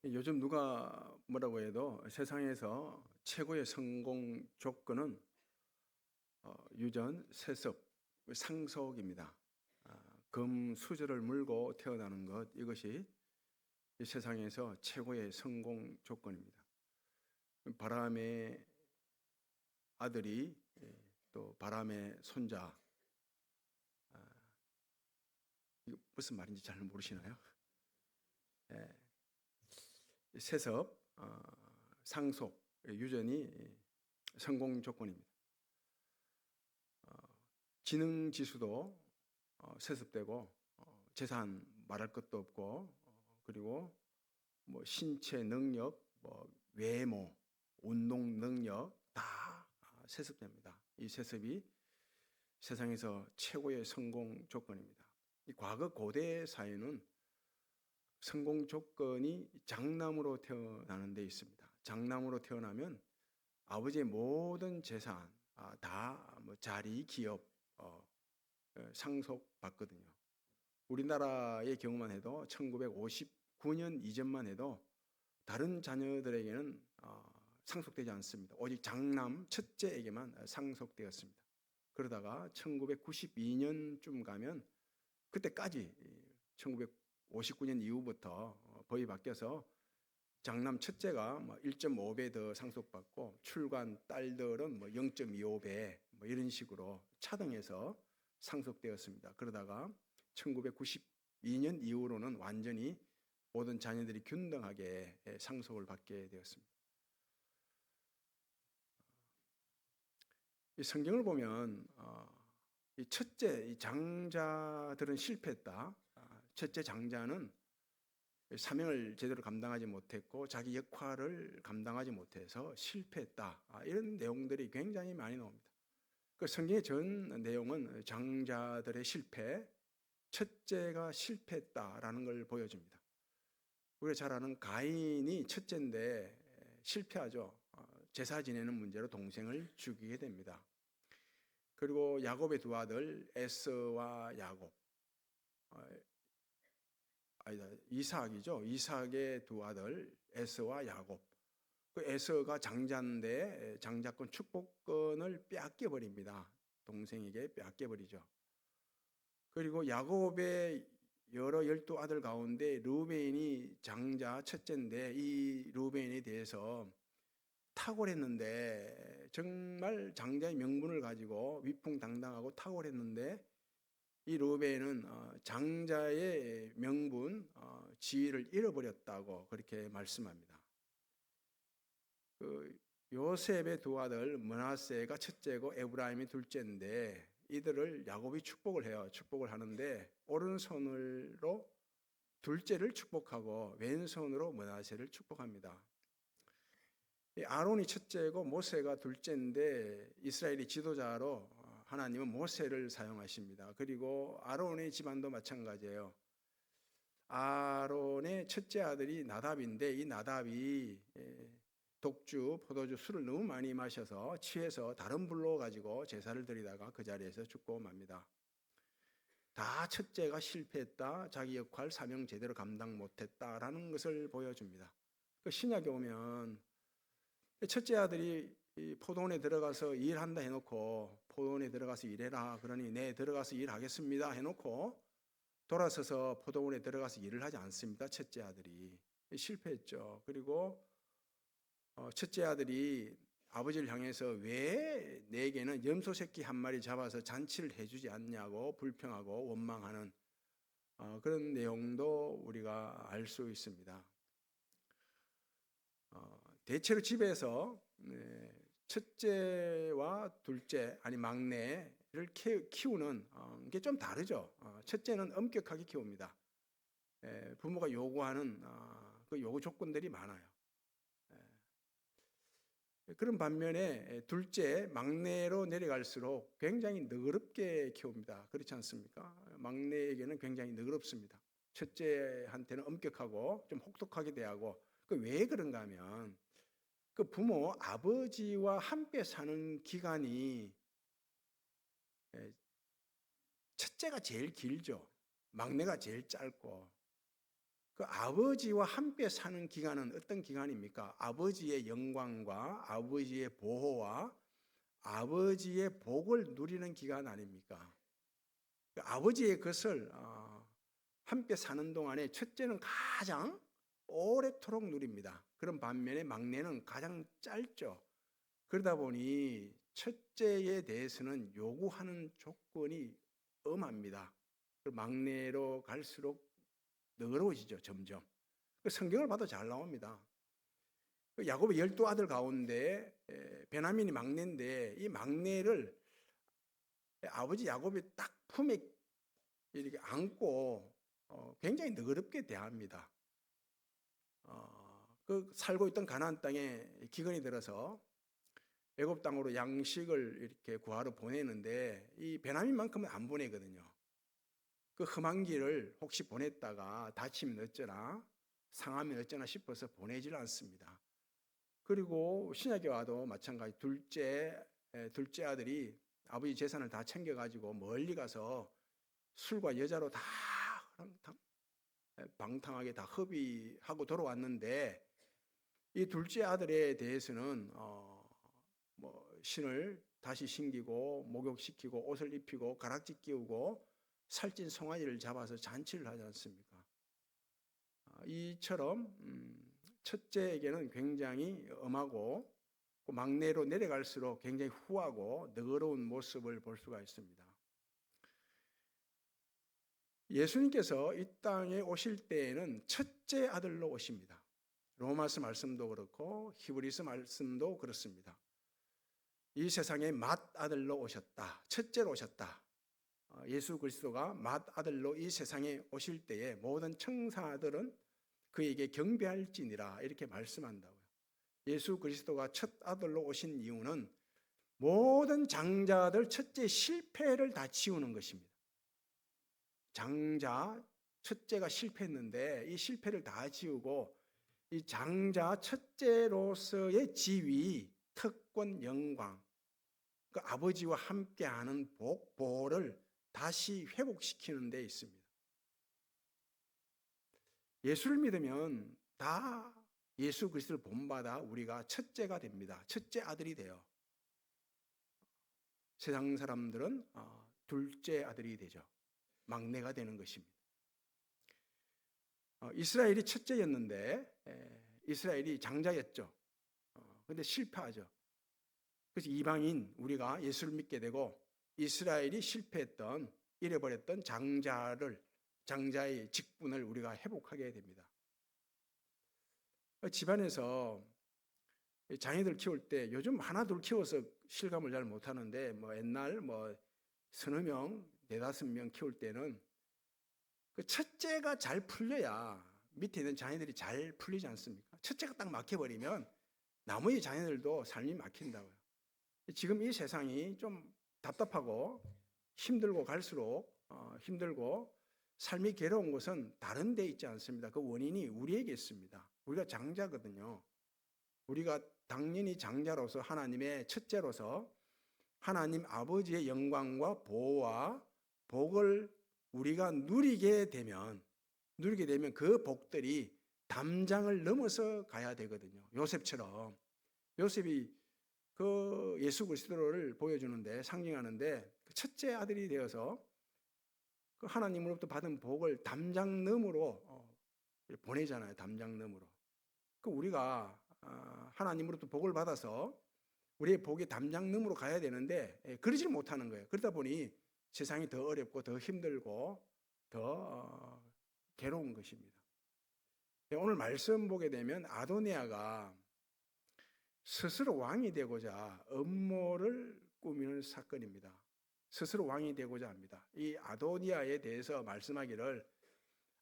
요즘 누가 뭐라고 해도 세상에서 최고의 성공 조건은 유전, 세습, 상속입니다. 금수저를 물고 태어나는 것, 이것이 이 세상에서 최고의 성공 조건입니다. 바람의 아들이 또 바람의 손자, 이거 무슨 말인지 잘 모르시나요? 세습, 상속, 유전이 성공 조건입니다. 지능 지수도 세습되고, 재산 말할 것도 없고, 그리고 뭐 신체 능력, 뭐 외모, 운동 능력 다 세습됩니다. 이 세습이 세상에서 최고의 성공 조건입니다. 이 과거 고대 사회는 성공 조건이 장남으로 태어나는 데 있습니다. 장남으로 태어나면 아버지의 모든 재산 다뭐 자리, 기업 상속받거든요. 우리나라의 경우만 해도 1959년 이전만 해도 다른 자녀들에게는 상속되지 않습니다. 오직 장남 첫째에게만 상속되었습니다. 그러다가 1992년쯤 가면 그때까지 1959년 이후부터 법이 바뀌어서 장남 첫째가 1.5배 더 상속받고 출간 딸들은 0.25배 이런 식으로 차등해서 상속되었습니다. 그러다가 1992년 이후로는 완전히 모든 자녀들이 균등하게 상속을 받게 되었습니다. 이 성경을 보면 이 첫째 이 장자들은 실패했다. 첫째 장자는 사명을 제대로 감당하지 못했고 자기 역할을 감당하지 못해서 실패했다. 이런 내용들이 굉장히 많이 나옵니다. 그 성경의 전 내용은 장자들의 실패, 첫째가 실패했다라는 걸 보여줍니다. 우리가 잘 아는 가인이 첫째인데 실패하죠. 제사 지내는 문제로 동생을 죽이게 됩니다. 그리고 야곱의 두 아들 에서와 야곱, 이삭이죠. 이삭의 두 아들 에서와 야곱. 그 에서가 장자인데 장자권 축복권을 빼앗겨 버립니다. 동생에게 빼앗겨 버리죠. 그리고 야곱의 여러 12아들 가운데 루벤이 장자 첫째인데 이 루벤에 대해서 탁월했는데 정말 장자의 명분을 가지고 위풍당당하고 탁월했는데 이 루벤은 장자의 명분, 지위를 잃어버렸다고 그렇게 말씀합니다. 그 요셉의 두 아들 므낫세가 첫째고 에브라임이 둘째인데 이들을 야곱이 축복을 해요. 축복을 하는데 오른손으로 둘째를 축복하고 왼손으로 므낫세를 축복합니다. 아론이 첫째고 모세가 둘째인데 이스라엘의 지도자로 하나님은 모세를 사용하십니다. 그리고 아론의 집안도 마찬가지예요. 아론의 첫째 아들이 나답인데 이 나답이 독주, 포도주, 술을 너무 많이 마셔서 취해서 다른 불로 가지고 제사를 드리다가 그 자리에서 죽고 맙니다. 다 첫째가 실패했다, 자기 역할, 사명 제대로 감당 못했다라는 것을 보여줍니다. 그 신약에 오면 첫째 아들이 포도원에 들어가서 일한다 해놓고 포도원에 들어가서 일해라 그러니 네 들어가서 일하겠습니다 해놓고 돌아서서 포도원에 들어가서 일을 하지 않습니다. 첫째 아들이 실패했죠. 그리고 첫째 아들이 아버지를 향해서 왜 내게는 염소 새끼 한 마리 잡아서 잔치를 해주지 않냐고 불평하고 원망하는 그런 내용도 우리가 알 수 있습니다. 대체로 집에서 첫째와 둘째 아니 막내를 키우는 게 좀 다르죠. 첫째는 엄격하게 키웁니다. 부모가 요구하는 그 요구 조건들이 많아요. 그런 반면에 둘째 막내로 내려갈수록 굉장히 너그럽게 키웁니다. 그렇지 않습니까? 막내에게는 굉장히 너그럽습니다. 첫째한테는 엄격하고 좀 혹독하게 대하고 그 왜 그런가 하면 그 부모 아버지와 함께 사는 기간이 첫째가 제일 길죠. 막내가 제일 짧고 그 아버지와 함께 사는 기간은 어떤 기간입니까? 아버지의 영광과 아버지의 보호와 아버지의 복을 누리는 기간 아닙니까? 그 아버지의 것을 함께 사는 동안에 첫째는 가장 오래도록 누립니다. 그런 반면에 막내는 가장 짧죠. 그러다 보니 첫째에 대해서는 요구하는 조건이 엄합니다. 막내로 갈수록 너그러워지죠, 점점. 성경을 봐도 잘 나옵니다. 야곱의 12아들 가운데 베냐민이 막내인데 이 막내를 아버지 야곱이 딱 품에 이렇게 안고 굉장히 너그럽게 대합니다. 그 살고 있던 가나안 땅에 기근이 들어서 애굽 땅으로 양식을 이렇게 구하러 보내는데 이 베냐민만큼은 안 보내거든요. 그 험한 길을 혹시 보냈다가 다치면 어쩌나 상하면 어쩌나 싶어서 보내질 않습니다. 그리고 신약에 와도 마찬가지 둘째 아들이 아버지 재산을 다 챙겨가지고 멀리 가서 술과 여자로 다 방탕하게 다 허비하고 돌아왔는데 이 둘째 아들에 대해서는 신을 다시 신기고 목욕시키고 옷을 입히고 가락지 끼우고 살찐 송아지를 잡아서 잔치를 하지 않습니까? 이처럼 첫째에게는 굉장히 엄하고 막내로 내려갈수록 굉장히 후하고 너그러운 모습을 볼 수가 있습니다. 예수님께서 이 땅에 오실 때에는 첫째 아들로 오십니다. 로마서 말씀도 그렇고 히브리서 말씀도 그렇습니다. 이 세상에 맏아들로 오셨다. 첫째로 오셨다. 예수 그리스도가 맏아들로 이 세상에 오실 때에 모든 청사들은 그에게 경배할지니라 이렇게 말씀한다고요. 예수 그리스도가 첫 아들로 오신 이유는 모든 장자들 첫째 실패를 다 지우는 것입니다. 장자 첫째가 실패했는데 이 실패를 다 지우고 이 장자 첫째로서의 지위, 특권, 영광, 그 아버지와 함께하는 복, 보호를 다시 회복시키는 데 있습니다. 예수를 믿으면 다 예수 그리스도를 본받아 우리가 첫째가 됩니다. 첫째 아들이 돼요. 세상 사람들은 둘째 아들이 되죠. 막내가 되는 것입니다. 이스라엘이 첫째였는데 이스라엘이 장자였죠. 그런데 실패하죠. 그래서 이방인 우리가 예수를 믿게 되고 이스라엘이 실패했던 잃어버렸던 장자의 직분을 우리가 회복하게 됩니다. 집안에서 자녀들 키울 때 요즘 하나 둘 키워서 실감을 잘 못하는데 옛날 서너 명, 네다섯 명 키울 때는 그 첫째가 잘 풀려야 밑에 있는 자녀들이 잘 풀리지 않습니까? 첫째가 딱 막혀버리면 나머지 자녀들도 삶이 막힌다고요. 지금 이 세상이 좀 답답하고 힘들고 갈수록 힘들고 삶이 괴로운 것은 다른 데 있지 않습니다. 그 원인이 우리에게 있습니다. 우리가 장자거든요. 우리가 당연히 장자로서 하나님의 첫째로서 하나님 아버지의 영광과 보호와 복을 우리가 누리게 되면 그 복들이 담장을 넘어서 가야 되거든요. 요셉처럼. 요셉이 그 예수 그리스도를 보여주는데 상징하는데 그 첫째 아들이 되어서 그 하나님으로부터 받은 복을 담장 너머로 보내잖아요. 담장 너머로. 그 우리가 하나님으로부터 복을 받아서 우리의 복이 담장 너머로 가야 되는데 그러지 못하는 거예요. 그러다 보니 세상이 더 어렵고 더 힘들고 더 괴로운 것입니다. 오늘 말씀 보게 되면 아도니아가 스스로 왕이 되고자 음모를 꾸미는 사건입니다. 스스로 왕이 되고자 합니다. 이 아도니아에 대해서 말씀하기를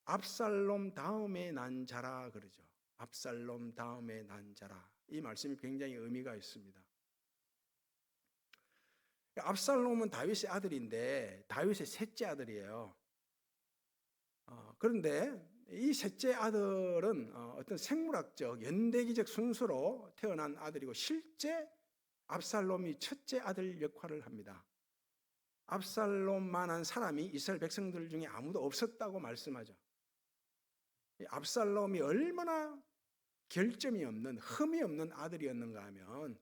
압살롬 다음에 난 자라 그러죠. 압살롬 다음에 난 자라. 이 말씀이 굉장히 의미가 있습니다. 압살롬은 다윗의 아들인데 다윗의 셋째 아들이에요. 그런데 이 셋째 아들은 어떤 생물학적 연대기적 순서로 태어난 아들이고 실제 압살롬이 첫째 아들 역할을 합니다. 압살롬만한 사람이 이스라엘 백성들 중에 아무도 없었다고 말씀하죠. 이 압살롬이 얼마나 결점이 없는, 흠이 없는 아들이었는가 하면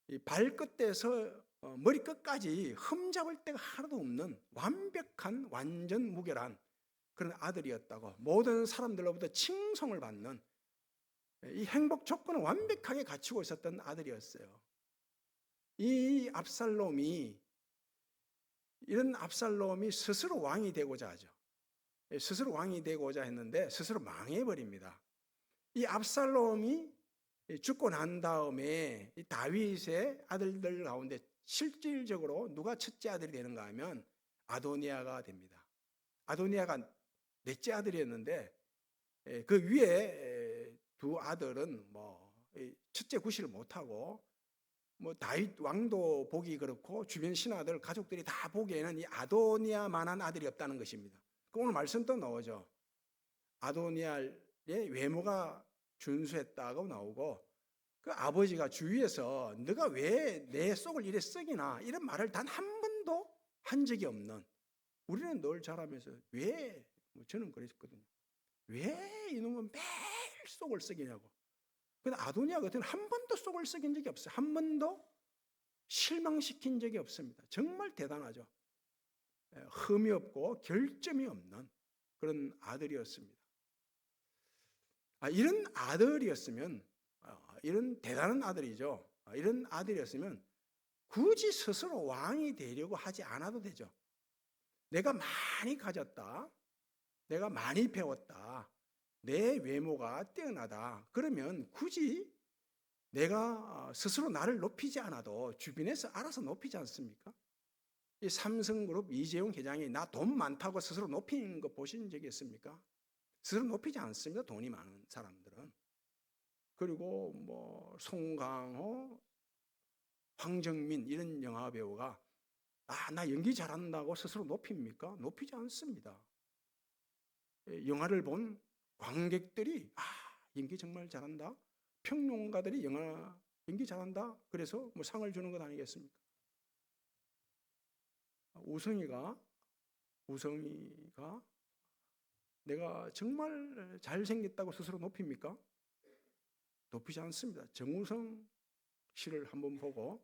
이 발끝에서 머리끝까지 흠잡을 데가 하나도 없는 완벽한, 완전 무결한 그런 아들이었다고, 모든 사람들로부터 칭송을 받는 이 행복 조건을 완벽하게 갖추고 있었던 아들이었어요. 이런 압살롬이 스스로 왕이 되고자 하죠. 스스로 왕이 되고자 했는데 스스로 망해버립니다. 이 압살롬이 죽고 난 다음에 이 다윗의 아들들 가운데 실질적으로 누가 첫째 아들이 되는가 하면 아도니아가 됩니다. 아도니아가 넷째 아들이었는데 그 위에 두 아들은 첫째 구실을 못하고 다윗 왕도 보기 그렇고 주변 신하들 가족들이 다 보기에는 이 아도니아만한 아들이 없다는 것입니다. 오늘 말씀 또 나오죠. 아도니아의 외모가 준수했다고 나오고 그 아버지가 주위에서 너가 왜 내 속을 이래 썩이나 이런 말을 단 한 번도 한 적이 없는, 우리는 늘 자라면서 왜, 저는 그랬거든요. 왜 이놈은 매일 속을 썩이냐고. 근데 아도니아 같은 한 번도 속을 썩인 적이 없어요. 한 번도 실망시킨 적이 없습니다. 정말 대단하죠. 흠이 없고 결점이 없는 그런 아들이었습니다. 이런 아들이었으면, 이런 대단한 아들이죠. 이런 아들이었으면 굳이 스스로 왕이 되려고 하지 않아도 되죠. 내가 많이 가졌다, 내가 많이 배웠다, 내 외모가 뛰어나다, 그러면 굳이 내가 스스로 나를 높이지 않아도 주변에서 알아서 높이지 않습니까? 이 삼성그룹 이재용 회장이 나 돈 많다고 스스로 높이는 거 보신 적이 있습니까? 스스로 높이지 않습니다. 돈이 많은 사람들은. 그리고 송강호, 황정민 이런 영화 배우가 나 연기 잘한다고 스스로 높입니까? 높이지 않습니다. 영화를 본 관객들이 연기 정말 잘한다, 평론가들이 영화 연기 잘한다 그래서 상을 주는 것 아니겠습니까? 우성이가 내가 정말 잘생겼다고 스스로 높입니까? 높이지 않습니다. 정우성 씨를 한번 보고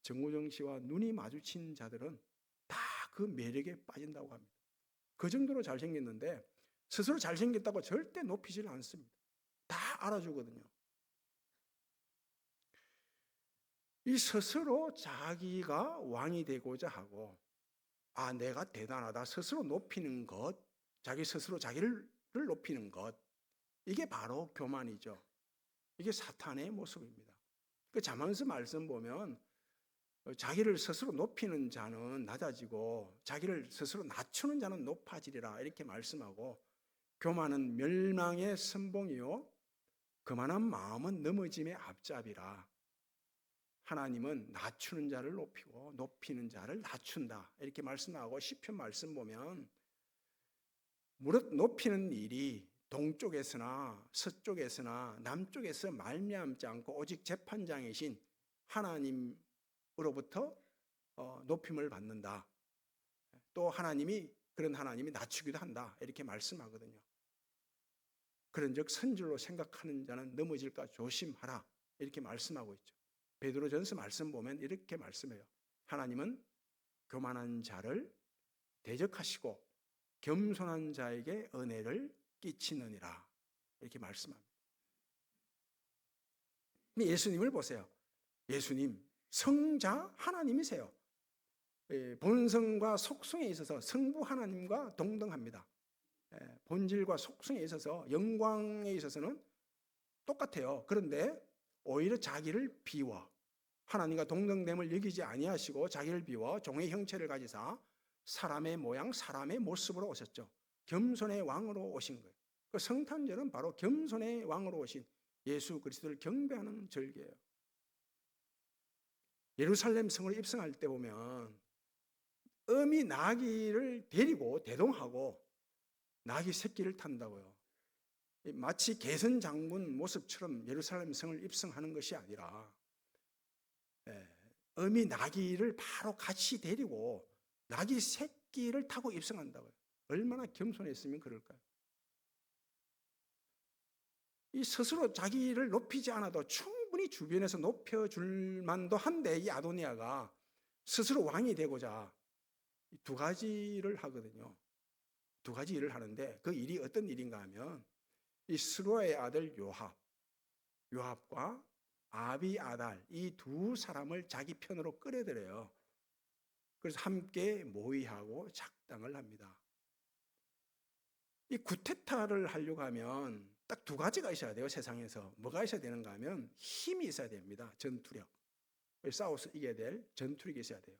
정우성 씨와 눈이 마주친 자들은 다 그 매력에 빠진다고 합니다. 그 정도로 잘생겼는데 스스로 잘생겼다고 절대 높이지를 않습니다. 다 알아주거든요. 이 스스로 자기가 왕이 되고자 하고 내가 대단하다 스스로 높이는 것, 자기 스스로 자기를 높이는 것, 이게 바로 교만이죠. 이게 사탄의 모습입니다. 그 잠언서 말씀 보면 자기를 스스로 높이는 자는 낮아지고 자기를 스스로 낮추는 자는 높아지리라 이렇게 말씀하고, 교만은 멸망의 선봉이요 거만한 마음은 넘어짐의 앞잡이라. 하나님은 낮추는 자를 높이고 높이는 자를 낮춘다 이렇게 말씀하고, 시편 말씀 보면 무릇 높이는 일이 동쪽에서나 서쪽에서나 남쪽에서 말미암지 않고 오직 재판장이신 하나님으로부터 높임을 받는다. 또 그런 하나님이 낮추기도 한다 이렇게 말씀하거든요. 그런즉 선질로 생각하는 자는 넘어질까 조심하라 이렇게 말씀하고 있죠. 베드로전서 말씀 보면 이렇게 말씀해요. 하나님은 교만한 자를 대적하시고 겸손한 자에게 은혜를 끼치느니라 이렇게 말씀합니다. 예수님을 보세요. 예수님 성자 하나님이세요. 본성과 속성에 있어서 성부 하나님과 동등합니다. 본질과 속성에 있어서, 영광에 있어서는 똑같아요. 그런데 오히려 자기를 비워, 하나님과 동등됨을 여기지 아니하시고 자기를 비워 종의 형체를 가지사 사람의 모양, 사람의 모습으로 오셨죠. 겸손의 왕으로 오신 거예요. 그 성탄절은 바로 겸손의 왕으로 오신 예수 그리스도를 경배하는 절기예요. 예루살렘 성을 입성할 때 보면 어미 나귀를 데리고 대동하고 나귀 새끼를 탄다고요. 마치 개선 장군 모습처럼 예루살렘 성을 입성하는 것이 아니라 어미 나귀를 바로 같이 데리고 나귀 새끼를 타고 입성한다고요. 얼마나 겸손했으면 그럴까요? 이 스스로 자기를 높이지 않아도 충분히 주변에서 높여줄 만도 한데, 이 아도니아가 스스로 왕이 되고자 두 가지를 하거든요. 두 가지 일을 하는데, 그 일이 어떤 일인가 하면 이 스루아의 아들 요압과 아비아달, 이 두 사람을 자기 편으로 끌어들여요. 그래서 함께 모의하고 작당을 합니다. 이 쿠데타를 하려고 하면 딱 두 가지가 있어야 돼요. 세상에서 뭐가 있어야 되는가 하면 힘이 있어야 됩니다. 전투력, 싸워서 이겨야 될 전투력이 있어야 돼요.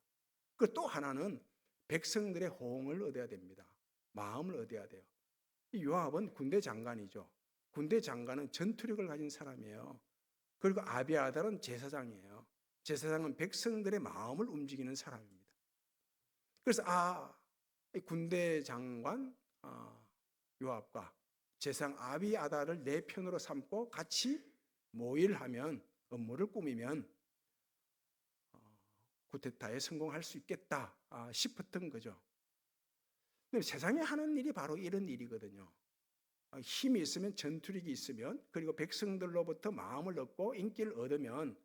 그리고 또 하나는 백성들의 호응을 얻어야 됩니다. 마음을 얻어야 돼요. 이 요압은 군대 장관이죠. 군대 장관은 전투력을 가진 사람이에요. 그리고 아비아달은 제사장이에요. 제사장은 백성들의 마음을 움직이는 사람입니다. 그래서 이 군대 장관 요압과 제사장 아비아달을 내 편으로 삼고 같이 모의를 하면, 업무를 꾸미면 쿠데타에 성공할 수 있겠다 싶었던 거죠. 근데 세상에 하는 일이 바로 이런 일이거든요. 힘이 있으면, 전투력이 있으면, 그리고 백성들로부터 마음을 얻고 인기를 얻으면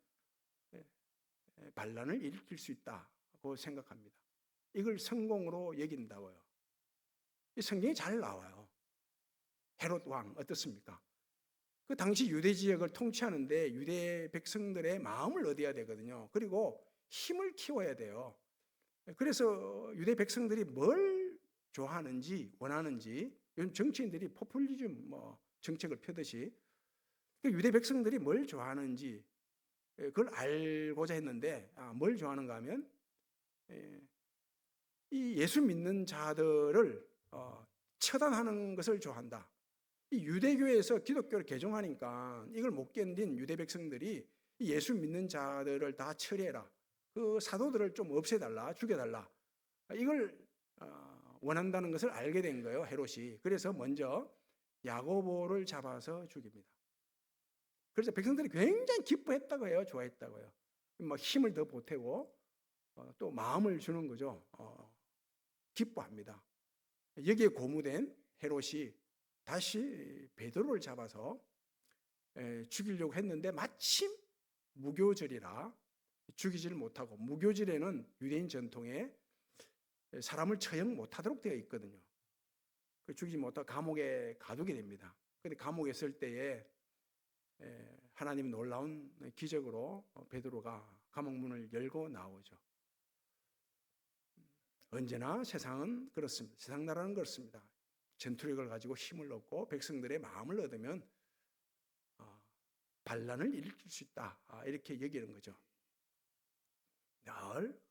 반란을 일으킬 수 있다고 생각합니다. 이걸 성공으로 여긴다고요. 이 성경이 잘 나와요. 헤롯 왕 어떻습니까? 그 당시 유대 지역을 통치하는데 유대 백성들의 마음을 얻어야 되거든요. 그리고 힘을 키워야 돼요. 그래서 유대 백성들이 뭘 좋아하는지, 원하는지, 요즘 정치인들이 포퓰리즘 정책을 펴듯이 유대 백성들이 뭘 좋아하는지 그걸 알고자 했는데, 뭘 좋아하는가 하면 이 예수 믿는 자들을 처단하는 것을 좋아한다. 이 유대교에서 기독교를 개종하니까 이걸 못 견딘 유대 백성들이 예수 믿는 자들을 다 처리해라, 그 사도들을 좀 없애달라, 죽여달라, 이걸 원한다는 것을 알게 된 거예요, 헤롯이. 그래서 먼저 야고보를 잡아서 죽입니다. 그래서 백성들이 굉장히 기뻐했다고 해요. 좋아했다고 해요. 힘을 더 보태고 또 마음을 주는 거죠. 기뻐합니다. 여기에 고무된 헤롯이 다시 베드로를 잡아서 죽이려고 했는데 마침 무교절이라 죽이지를 못하고, 무교절에는 유대인 전통에 사람을 처형 못하도록 되어 있거든요. 죽이지 못하고 감옥에 가두게 됩니다. 그런데 감옥에 있을 때에 하나님 놀라운 기적으로 베드로가 감옥 문을 열고 나오죠. 언제나 세상은 그렇습니다. 세상 나라는 그렇습니다. 전투력을 가지고 힘을 얻고 백성들의 마음을 얻으면 반란을 일으킬 수 있다, 이렇게 여기는 거죠. 늘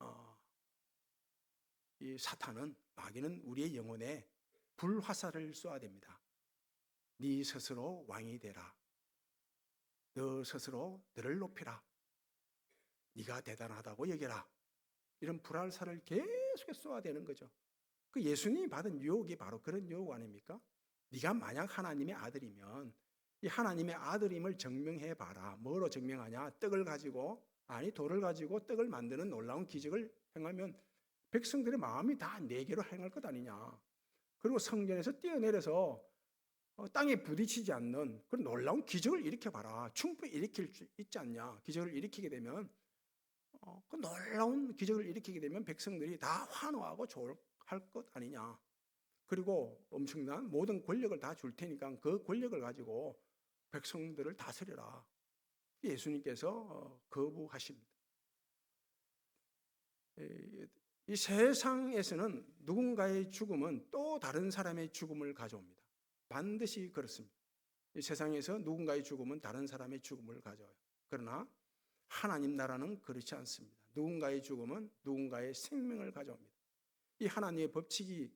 이 사탄은, 마귀는 우리의 영혼에 불화살을 쏘아야 됩니다. 네 스스로 왕이 되라. 너 스스로 너를 높이라. 네가 대단하다고 여겨라. 이런 불화살을 계속 쏘아야 되는 거죠. 그 예수님이 받은 유혹이 바로 그런 유혹 아닙니까? 네가 만약 하나님의 아들이면 이 하나님의 아들임을 증명해 봐라. 뭐로 증명하냐? 떡을 가지고, 돌을 가지고 떡을 만드는 놀라운 기적을 행하면 백성들의 마음이 다 내게로 행할 것 아니냐. 그리고 성전에서 뛰어내려서 땅에 부딪히지 않는 그런 놀라운 기적을 일으켜봐라. 충분히 일으킬 수 있지 않냐. 기적을 일으키게 되면, 그 놀라운 기적을 일으키게 되면 백성들이 다 환호하고 좋아할 것 아니냐. 그리고 엄청난 모든 권력을 다 줄 테니까 그 권력을 가지고 백성들을 다스려라. 예수님께서 거부하십니다. 이 세상에서는 누군가의 죽음은 또 다른 사람의 죽음을 가져옵니다. 반드시 그렇습니다. 이 세상에서 누군가의 죽음은 다른 사람의 죽음을 가져와요. 그러나 하나님 나라는 그렇지 않습니다. 누군가의 죽음은 누군가의 생명을 가져옵니다. 이 하나님의 법칙이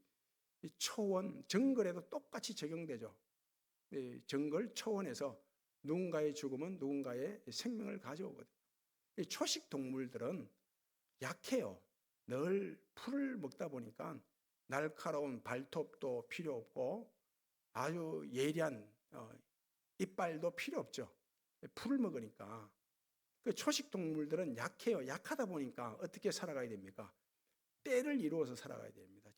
초원, 정글에도 똑같이 적용되죠. 정글, 초원에서 누군가의 죽음은 누군가의 생명을 가져오거든요. 이 초식 동물들은 약해요. 늘 풀을 먹다 보니까 날카로운 발톱도 필요 없고 아주 예리한 이빨도 필요 없죠. 풀을 먹으니까. 그 초식 동물들은 약해요. 약하다 보니까 어떻게 살아가야 됩니까? 떼를 이루어서 살아가야 됩니다.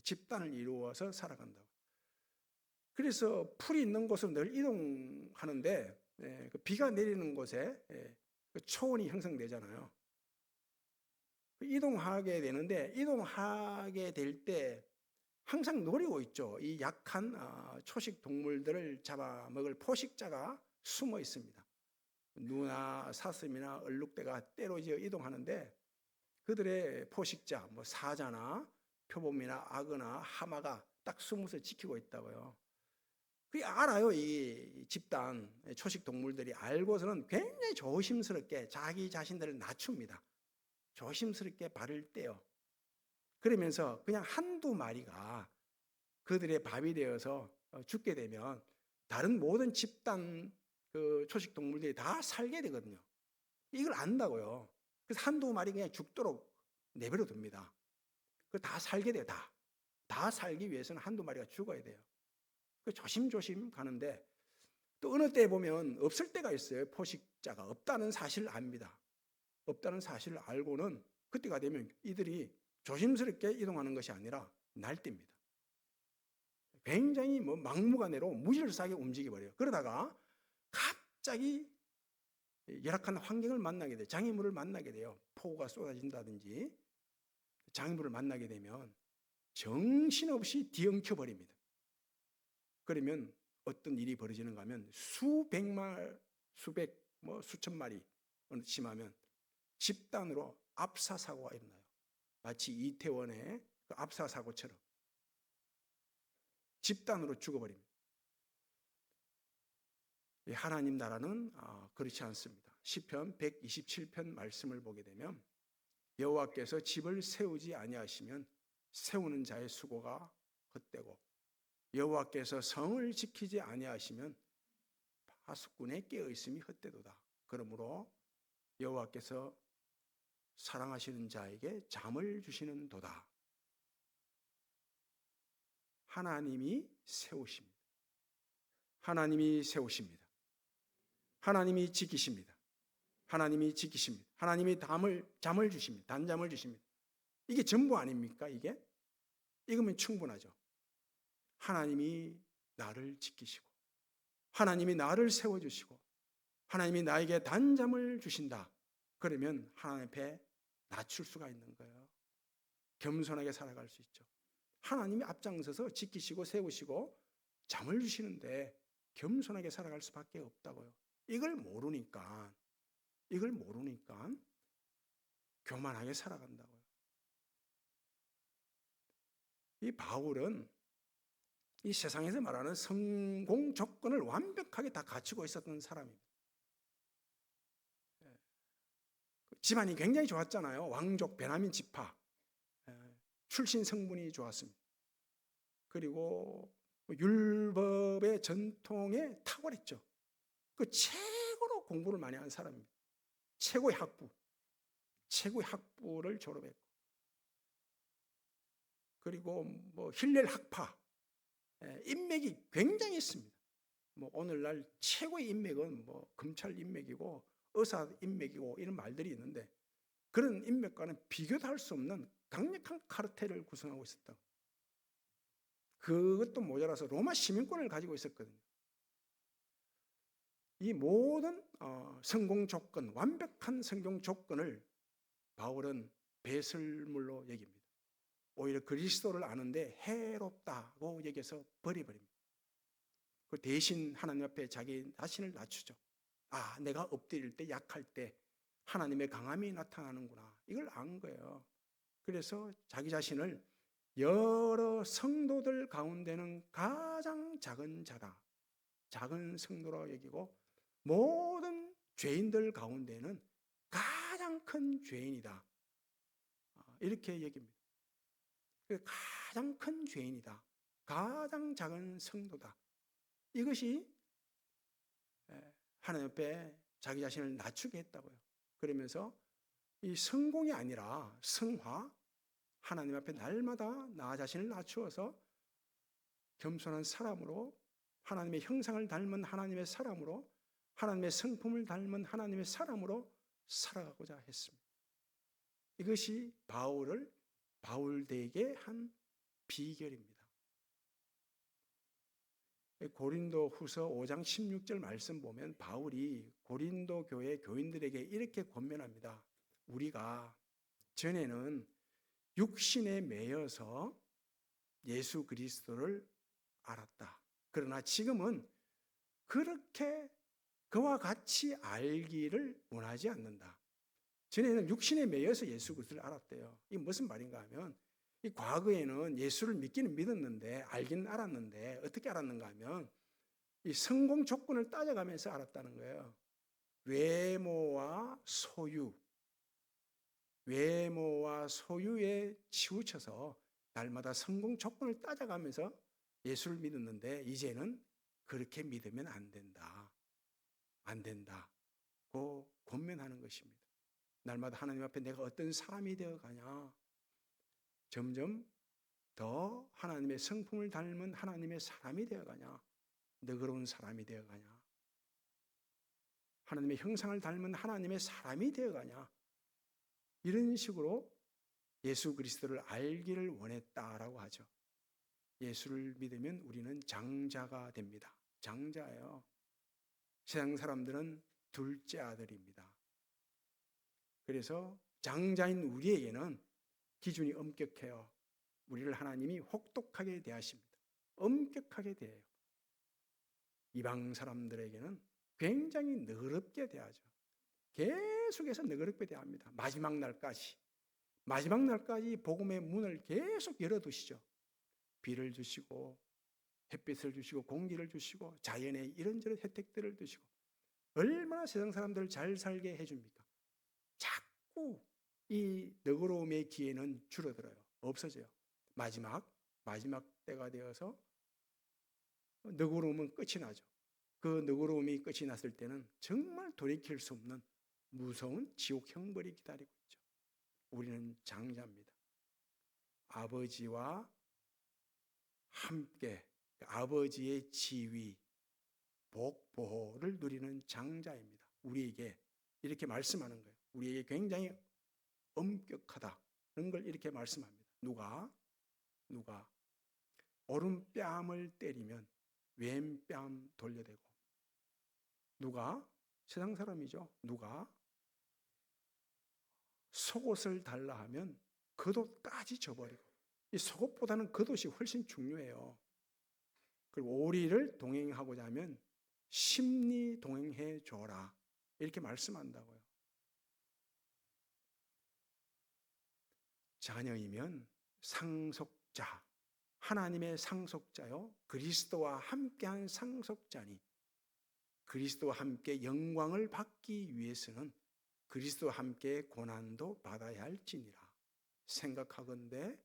집단을 이루어서 살아간다고. 그래서 풀이 있는 곳으로 늘 이동하는데 그 비가 내리는 곳에 그 초원이 형성되잖아요. 이동하게 되는데 이동하게 될 때 항상 노리고 있죠. 이 약한 초식 동물들을 잡아먹을 포식자가 숨어 있습니다. 누나 사슴이나 얼룩대가 때로 이동하는데 그들의 포식자, 뭐 사자나 표범이나 악어나 하마가 딱 숨어서 지키고 있다고요. 그게 알아요. 이 집단 초식 동물들이 알고서는 굉장히 조심스럽게 자기 자신들을 낮춥니다. 조심스럽게 발을 떼요. 그러면서 그냥 한두 마리가 그들의 밥이 되어서 죽게 되면 다른 모든 집단 그 초식 동물들이 다 살게 되거든요. 이걸 안다고요. 그래서 한두 마리 그냥 죽도록 내버려 둡니다. 그 다 살게 돼요. 다 살기 위해서는 한두 마리가 죽어야 돼요. 그 조심조심 가는데 또 어느 때 보면 없을 때가 있어요. 포식자가 없다는 사실을 압니다. 없다는 사실을 알고는 그때가 되면 이들이 조심스럽게 이동하는 것이 아니라 날뛰입니다. 굉장히 막무가내로 무질서하게 움직여버려요. 그러다가 갑자기 열악한 환경을 만나게 돼요. 장애물을 만나게 돼요. 폭우가 쏟아진다든지 장애물을 만나게 되면 정신없이 뒤엉켜 버립니다. 그러면 어떤 일이 벌어지는가 하면 수천 마리 심하면 집단으로 압사 사고가 일어나요. 마치 이태원의 그 압사 사고처럼 집단으로 죽어버립니다. 하나님 나라는 그렇지 않습니다. 시편 127편 말씀을 보게 되면 여호와께서 집을 세우지 아니하시면 세우는 자의 수고가 헛되고 여호와께서 성을 지키지 아니하시면 파수꾼의 깨어있음이 헛되도다. 그러므로 여호와께서 사랑하시는 자에게 잠을 주시는 도다. 하나님이 세우십니다. 하나님이 세우십니다. 하나님이 지키십니다. 하나님이 지키십니다. 하나님이 잠을 주십니다. 단잠을 주십니다. 이게 전부 아닙니까? 이거면 충분하죠. 하나님이 나를 지키시고 하나님이 나를 세워주시고 하나님이 나에게 단잠을 주신다. 그러면 하나님 앞에 낮출 수가 있는 거예요. 겸손하게 살아갈 수 있죠. 하나님이 앞장서서 지키시고 세우시고 잠을 주시는데 겸손하게 살아갈 수밖에 없다고요. 이걸 모르니까 교만하게 살아간다고요. 이 바울은 이 세상에서 말하는 성공 조건을 완벽하게 다 갖추고 있었던 사람입니다. 집안이 굉장히 좋았잖아요. 왕족 베냐민 지파 출신 성분이 좋았습니다. 그리고 율법의 전통에 탁월했죠. 그 최고로 공부를 많이 한 사람입니다. 최고의 학부를 졸업했고, 그리고 힐렐 학파 인맥이 굉장히 있습니다. 오늘날 최고의 인맥은 검찰 인맥이고 의사 인맥이고 이런 말들이 있는데 그런 인맥과는 비교도 할 수 없는 강력한 카르텔을 구성하고 있었다. 그것도 모자라서 로마 시민권을 가지고 있었거든요. 이 모든 성공 조건, 완벽한 성공 조건을 바울은 배설물로 여깁니다. 오히려 그리스도를 아는데 해롭다고 여겨서 버려버립니다. 그 대신 하나님 앞에 자기 자신을 낮추죠. 내가 엎드릴 때, 약할 때 하나님의 강함이 나타나는구나. 이걸 안 거예요. 그래서 자기 자신을 여러 성도들 가운데는 가장 작은 자다. 작은 성도로 여기고 모든 죄인들 가운데는 가장 큰 죄인이다. 이렇게 여깁니다. 가장 큰 죄인이다. 가장 작은 성도다. 이것이 하나님 앞에 자기 자신을 낮추게 했다고요. 그러면서 이 성공이 아니라 성화, 하나님 앞에 날마다 나 자신을 낮추어서 겸손한 사람으로 하나님의 형상을 닮은 하나님의 사람으로 하나님의 성품을 닮은 하나님의 사람으로 살아가고자 했습니다. 이것이 바울되게 한 비결입니다. 고린도 후서 5장 16절 말씀 보면 바울이 고린도 교회 교인들에게 이렇게 권면합니다. 우리가 전에는 육신에 매여서 예수 그리스도를 알았다. 그러나 지금은 그렇게 그와 같이 알기를 원하지 않는다. 전에는 육신에 매여서 예수 그리스도를 알았대요. 이게 무슨 말인가 하면 이 과거에는 예수를 믿기는 믿었는데 알기는 알았는데 어떻게 알았는가 하면 이 성공 조건을 따져가면서 알았다는 거예요. 외모와 소유에 치우쳐서 날마다 성공 조건을 따져가면서 예수를 믿었는데 이제는 그렇게 믿으면 안 된다고 권면하는 것입니다. 날마다 하나님 앞에 내가 어떤 사람이 되어가냐, 점점 더 하나님의 성품을 닮은 하나님의 사람이 되어가냐, 너그러운 사람이 되어가냐, 하나님의 형상을 닮은 하나님의 사람이 되어가냐, 이런 식으로 예수 그리스도를 알기를 원했다라고 하죠. 예수를 믿으면 우리는 장자가 됩니다. 장자예요. 세상 사람들은 둘째 아들입니다. 그래서 장자인 우리에게는 기준이 엄격해요. 우리를 하나님이 혹독하게 대하십니다. 엄격하게 대해요. 이방 사람들에게는 굉장히 너그럽게 대하죠. 계속해서 너그럽게 대합니다. 마지막 날까지 복음의 문을 계속 열어두시죠. 비를 주시고 햇빛을 주시고 공기를 주시고 자연의 이런저런 혜택들을 주시고 얼마나 세상 사람들을 잘 살게 해줍니까? 자꾸 이 너그러움의 기회는 줄어들어요. 없어져요. 마지막 때가 되어서 너그러움은 끝이 나죠. 그 너그러움이 끝이 났을 때는 정말 돌이킬 수 없는 무서운 지옥 형벌이 기다리고 있죠. 우리는 장자입니다. 아버지와 함께 아버지의 지위, 복, 보호를 누리는 장자입니다. 우리에게 이렇게 말씀하는 거예요. 우리에게 굉장히 엄격하다는 걸 이렇게 말씀합니다. 누가 오른뺨을 때리면 왼뺨 돌려대고, 누가 세상 사람이죠. 누가 속옷을 달라 하면 겉옷까지 줘버리고, 이 속옷보다는 겉옷이 훨씬 중요해요. 그리고 오리를 동행하고자 하면 심리 동행해 줘라, 이렇게 말씀한다고요. 자녀이면 상속자, 하나님의 상속자요, 그리스도와 함께한 상속자니 그리스도와 함께 영광을 받기 위해서는 그리스도와 함께 고난도 받아야 할지니라. 생각하건대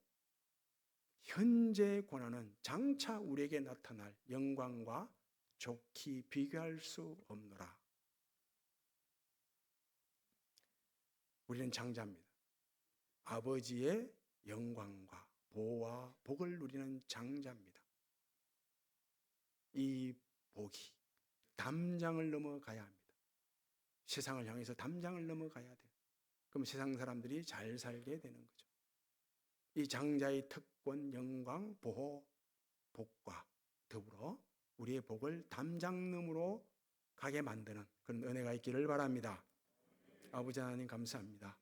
현재 고난은 장차 우리에게 나타날 영광과 좋게 비교할 수 없노라. 우리는 장자입니다. 아버지의 영광과 보호와 복을 누리는 장자입니다. 이 복이 담장을 넘어가야 합니다. 세상을 향해서 담장을 넘어가야 돼요. 그럼 세상 사람들이 잘 살게 되는 거죠. 이 장자의 특권, 영광, 보호, 복과 더불어 우리의 복을 담장 너머로 가게 만드는 그런 은혜가 있기를 바랍니다. 아버지 하나님 감사합니다.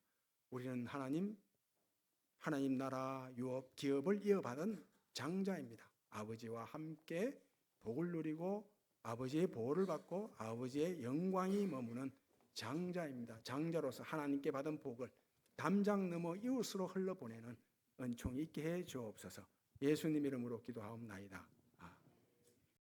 우리는 하나님 나라 유업, 기업을 이어받은 장자입니다. 아버지와 함께 복을 누리고 아버지의 보호를 받고 아버지의 영광이 머무는 장자입니다. 장자로서 하나님께 받은 복을 담장 넘어 이웃으로 흘러보내는 은총이 있게 해 주옵소서. 예수님 이름으로 기도하옵나이다.